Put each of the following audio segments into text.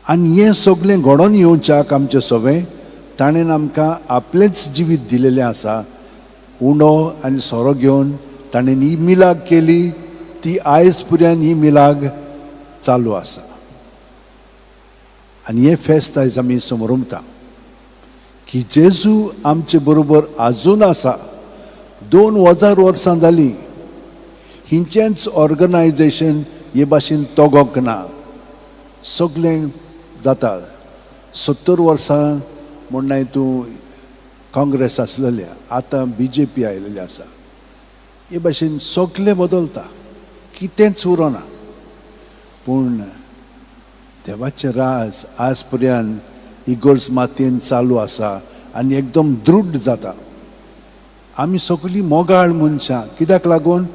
आनी हें सगळें घडोवन येवच्याक आमचें सवय ताणें आमकां आपलेंच जिवीत दिलेलें आसा. उणो आनी सोरो घेवन ताणें ही मिलाग केली, ती आयज पर्यंत ही मिलाग चालू आसा. आनी हें फेस्त आयज आमी समरुमता की जेजू आमचे बरोबर आजून आसा. 2000 वर्सां जालीं हिंचेंच ऑर्गनायजेशन हे भाशेन तोगोंक ना. सगळें जाता. 70 वर्सां म्हणून तूं काँग्रेस आसलेलें, आतां BJP आयलेलें आसा. हे भाशेन सगळें बदलता, कितेंच उरोना. पूण देवाचें राज आज पर्यंत इगोर्ज मातयेन चालू आसा आनी एकदम दृढ जाता. आमी सगळीं मोगाळ मनशां, कित्याक लागून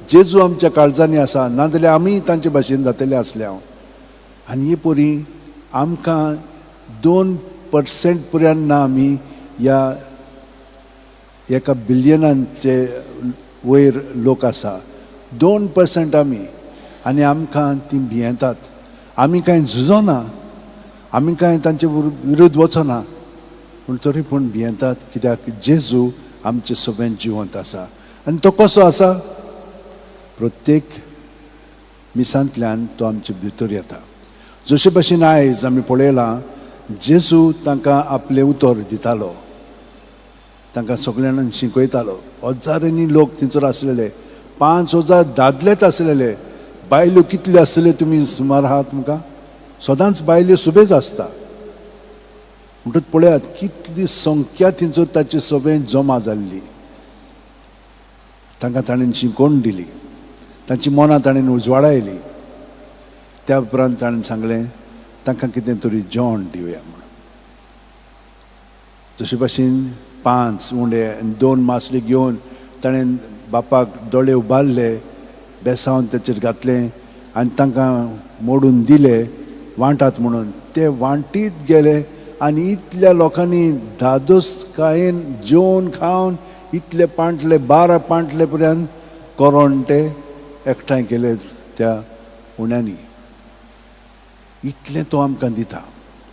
जेजू आमच्या काळजांनी आसा, नाजाल्यार आमी तांचे भाशेन जातले आसले हांव. आनी हे परी आमकां 2% पर्यंत ना आमी ह्या 1 बिलियनांचे वयर लोक आसा. 2% आमी, आनी आमकां ती भियेतात. आमी कांय झुजोना, आमी कांय तांचे विरुद्ध वचना, पूण तरी पूण भियेतात. कित्याक जेजू आमचे सगळ्यांत जिवंत आसा. आनी तो कसो आसा? प्रत्येक मिसांतल्यान तो आमचे भितर येता. जशे भाशेन आयज आमी पळयलां, जेजू तांकां आपलें उतर दितालो, तांकां सगळ्यांक शिकयतालो. हजारांनी लोक थंयसर आसलेले, 5000 दादलेच आसलेले. बायल्यो कितल्यो आसल्यो तुमी सुमार आहात तुमकां? सदांच बायल्यो सुबेज आसता. म्हणटच पळयात कितली संख्या थंयसर ताची सगळें जमा जाल्ली. तांकां ताणें शिकोवण दिली, तांची मनां ताणें उजवाडायली. त्या उपरांत ताणें सांगलें तांकां कितें तरी जेवण दिवया म्हणून. जशे भाशेन 5 उंडे आनी 2 मासले घेवन ताणें बापाक दोळे उबारले, बेसांवन ताचेर घातलें आनी तांकां मोडून दिले वांटात म्हणून. ते वांटीत गेले आनी इतल्या लोकांनी धादोसकायेन जेवन खावन इतले पांटले, 12 पांटले पर्यंत कोरोन ते एकठांय केले त्या उण्यांनी. इतलें तो आमकां दिता.